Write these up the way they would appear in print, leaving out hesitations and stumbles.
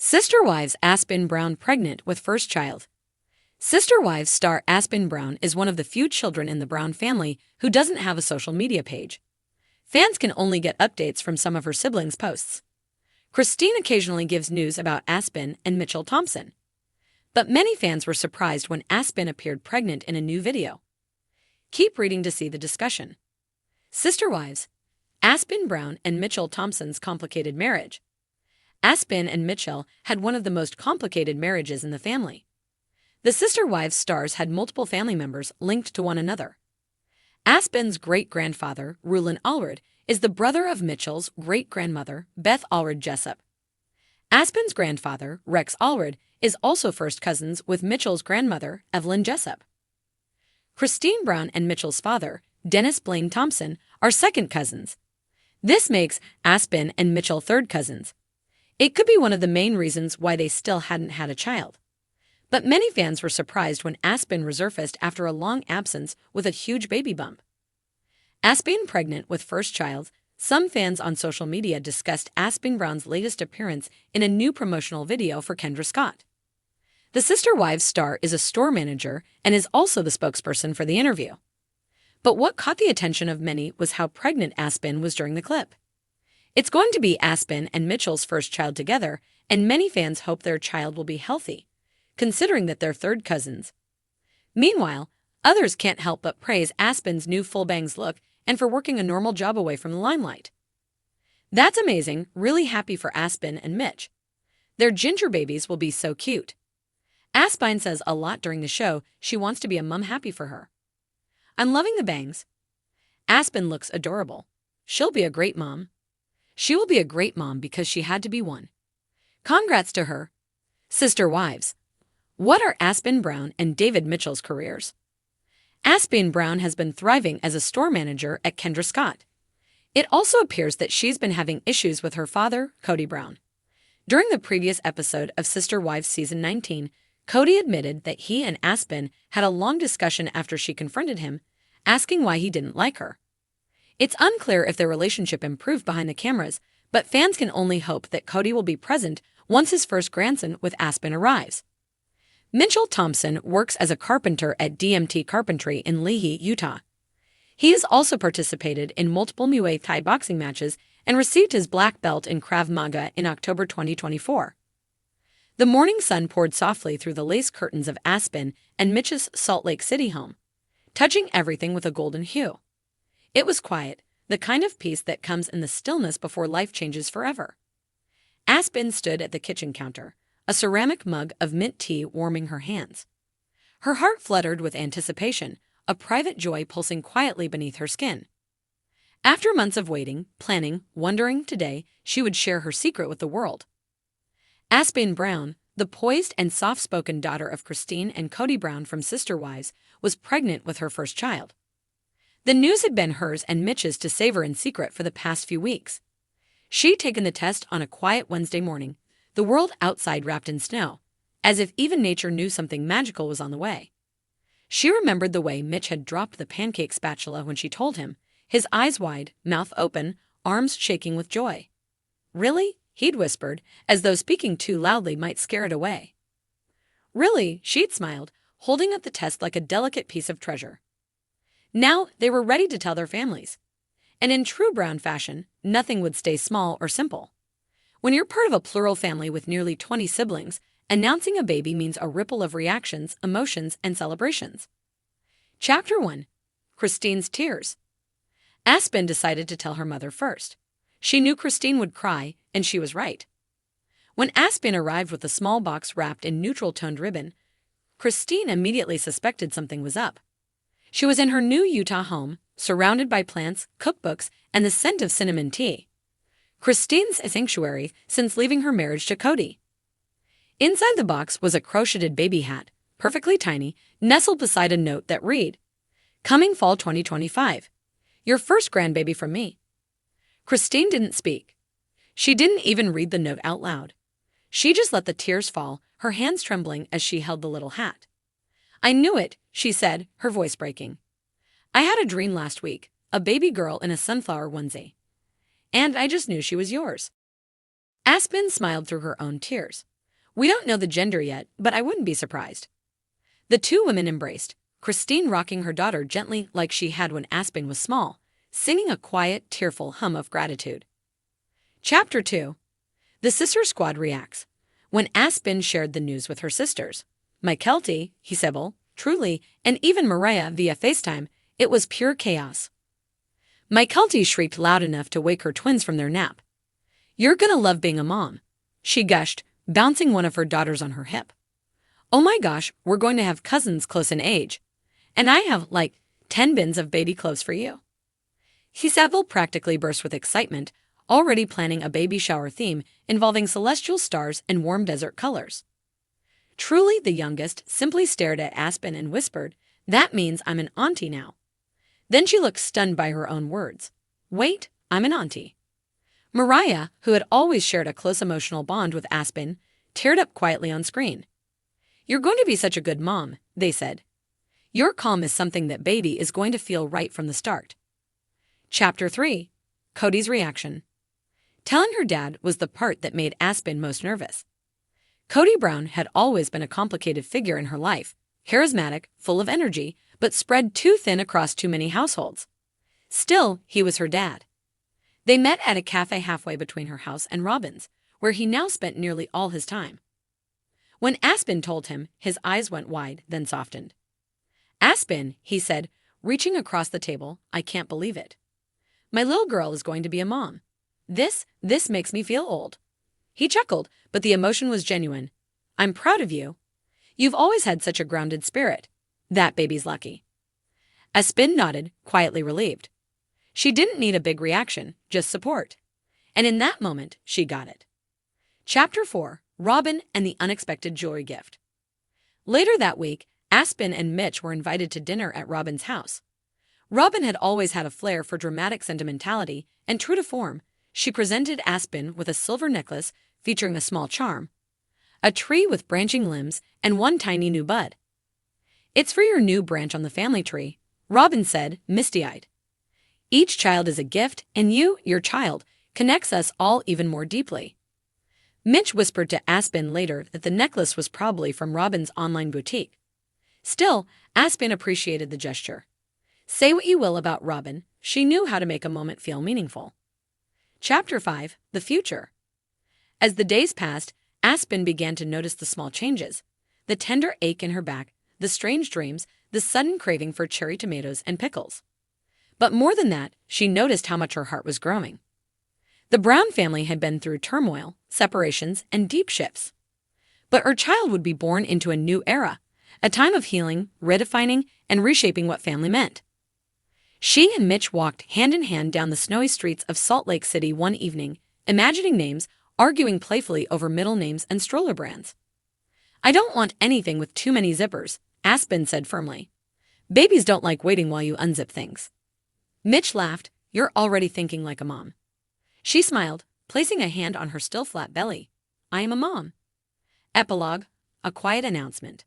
Sister Wives Aspyn Brown pregnant with first child. Sister Wives star Aspyn Brown is one of the few children in the Brown family who doesn't have a social media page. Fans can only get updates from some of her siblings' posts. Cristin occasionally gives news about Aspyn and Mitchell Thompson. But many fans were surprised when Aspyn appeared pregnant in a new video. Keep reading to see the discussion. Sister Wives, Aspyn Brown and Mitchell Thompson's complicated marriage. Aspyn and Mitchell had one of the most complicated marriages in the family. The Sister Wives stars had multiple family members linked to one another. Aspyn's great-grandfather, Rulon Allred, is the brother of Mitchell's great-grandmother, Beth Allred Jessup. Aspyn's grandfather, Rex Allred, is also first cousins with Mitchell's grandmother, Evelyn Jessup. Cristin Brown and Mitchell's father, Dennis Blaine Thompson, are second cousins. This makes Aspyn and Mitchell third cousins. It could be one of the main reasons why they still hadn't had a child. But many fans were surprised when Aspyn resurfaced after a long absence with a huge baby bump. Aspyn pregnant with first child, some fans on social media discussed Aspyn Brown's latest appearance in a new promotional video for Kendra Scott. The Sister Wives star is a store manager and is also the spokesperson for the interview. But what caught the attention of many was how pregnant Aspyn was during the clip. It's going to be Aspyn and Mitchell's first child together, and many fans hope their child will be healthy, considering that they're third cousins. Meanwhile, others can't help but praise Aspyn's new full bangs look and for working a normal job away from the limelight. That's amazing, really happy for Aspyn and Mitch. Their ginger babies will be so cute. Aspyn says a lot during the show she wants to be a mum happy for her. I'm loving the bangs. Aspyn looks adorable. She'll be a great mom. She will be a great mom because she had to be one. Congrats to her. Sister Wives. What are Aspyn Brown and David Mitchell's careers? Aspyn Brown has been thriving as a store manager at Kendra Scott. It also appears that she's been having issues with her father, Cody Brown. During the previous episode of Sister Wives Season 19, Cody admitted that he and Aspyn had a long discussion after she confronted him, asking why he didn't like her. It's unclear if their relationship improved behind the cameras, but fans can only hope that Cody will be present once his first grandson with Aspyn arrives. Mitchell Thompson works as a carpenter at DMT Carpentry in Lehi, Utah. He has also participated in multiple Muay Thai boxing matches and received his black belt in Krav Maga in October 2024. The morning sun poured softly through the lace curtains of Aspyn and Mitch's Salt Lake City home, touching everything with a golden hue. It was quiet, the kind of peace that comes in the stillness before life changes forever. Aspyn stood at the kitchen counter, a ceramic mug of mint tea warming her hands. Her heart fluttered with anticipation, a private joy pulsing quietly beneath her skin. After months of waiting, planning, wondering, today she would share her secret with the world. Aspyn Brown, the poised and soft-spoken daughter of Cristin and Cody Brown from Sister Wives, was pregnant with her first child. The news had been hers and Mitch's to savor in secret for the past few weeks. She'd taken the test on a quiet Wednesday morning, the world outside wrapped in snow, as if even nature knew something magical was on the way. She remembered the way Mitch had dropped the pancake spatula when she told him, his eyes wide, mouth open, arms shaking with joy. Really? He'd whispered, as though speaking too loudly might scare it away. Really? She'd smiled, holding up the test like a delicate piece of treasure. Now they were ready to tell their families. And in true Brown fashion, nothing would stay small or simple. When you're part of a plural family with nearly 20 siblings, announcing a baby means a ripple of reactions, emotions, and celebrations. Chapter 1. Cristin's Tears. Aspyn decided to tell her mother first. She knew Cristin would cry, and she was right. When Aspyn arrived with a small box wrapped in neutral-toned ribbon, Cristin immediately suspected something was up. She was in her new Utah home, surrounded by plants, cookbooks, and the scent of cinnamon tea. Cristin's sanctuary since leaving her marriage to Cody. Inside the box was a crocheted baby hat, perfectly tiny, nestled beside a note that read, "Coming fall 2025. Your first grandbaby from me." Cristin didn't speak. She didn't even read the note out loud. She just let the tears fall, her hands trembling as she held the little hat. "I knew it," she said, her voice breaking. "I had a dream last week, a baby girl in a sunflower onesie. And I just knew she was yours." Aspyn smiled through her own tears. We don't know the gender yet, but I wouldn't be surprised. The two women embraced, Cristin rocking her daughter gently like she had when Aspyn was small, singing a quiet, tearful hum of gratitude. Chapter 2. The Sister Squad reacts. When Aspyn shared the news with her sisters, Mykelti, Isabel, Truly, and even Mariah via FaceTime, it was pure chaos. Mykelti shrieked loud enough to wake her twins from their nap. "You're gonna love being a mom," she gushed, bouncing one of her daughters on her hip. "Oh my gosh, we're going to have cousins close in age. And I have, like, 10 bins of baby clothes for you." Isabel practically burst with excitement, already planning a baby shower theme involving celestial stars and warm desert colors. Truly, the youngest, simply stared at Aspyn and whispered, "That means I'm an auntie now." Then she looked stunned by her own words. "Wait, I'm an auntie." Mariah, who had always shared a close emotional bond with Aspyn, teared up quietly on screen. "You're going to be such a good mom," they said. "Your calm is something that baby is going to feel right from the start." Chapter 3. Cody's reaction. Telling her dad was the part that made Aspyn most nervous. Cody Brown had always been a complicated figure in her life, charismatic, full of energy, but spread too thin across too many households. Still, he was her dad. They met at a cafe halfway between her house and Robin's, where he now spent nearly all his time. When Aspyn told him, his eyes went wide, then softened. "Aspyn," he said, reaching across the table, "I can't believe it. My little girl is going to be a mom. This makes me feel old." He chuckled, but the emotion was genuine. "I'm proud of you. You've always had such a grounded spirit. That baby's lucky." Aspyn nodded, quietly relieved. She didn't need a big reaction, just support. And in that moment, she got it. Chapter 4. Robin and the Unexpected Jewelry Gift. Later that week, Aspyn and Mitch were invited to dinner at Robin's house. Robin had always had a flair for dramatic sentimentality, and true to form, she presented Aspyn with a silver necklace featuring a small charm, a tree with branching limbs, and one tiny new bud. "It's for your new branch on the family tree," Robin said, misty-eyed. "Each child is a gift, and you, your child, connects us all even more deeply." Mitch whispered to Aspyn later that the necklace was probably from Robin's online boutique. Still, Aspyn appreciated the gesture. Say what you will about Robin, she knew how to make a moment feel meaningful. Chapter 5. The Future. As the days passed, Aspyn began to notice the small changes, the tender ache in her back, the strange dreams, the sudden craving for cherry tomatoes and pickles. But more than that, she noticed how much her heart was growing. The Brown family had been through turmoil, separations, and deep shifts. But her child would be born into a new era, a time of healing, redefining, and reshaping what family meant. She and Mitch walked hand in hand down the snowy streets of Salt Lake City one evening, imagining names, arguing playfully over middle names and stroller brands. "I don't want anything with too many zippers," Aspyn said firmly. "Babies don't like waiting while you unzip things." Mitch laughed. "You're already thinking like a mom." She smiled, placing a hand on her still flat belly. "I am a mom." Epilogue. A quiet announcement.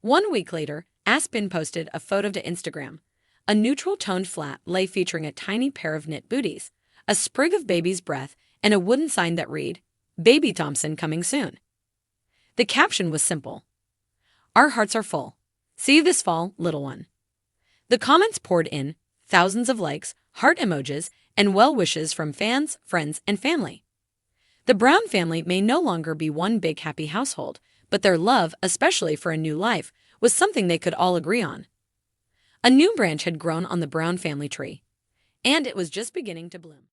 1 week later, Aspyn posted a photo to Instagram. A neutral-toned flat lay featuring a tiny pair of knit booties, a sprig of baby's breath, and a wooden sign that read, "Baby Thompson coming soon." The caption was simple. "Our hearts are full. See you this fall, little one." The comments poured in, thousands of likes, heart emojis, and well wishes from fans, friends, and family. The Brown family may no longer be one big happy household, but their love, especially for a new life, was something they could all agree on. A new branch had grown on the Brown family tree, and it was just beginning to bloom.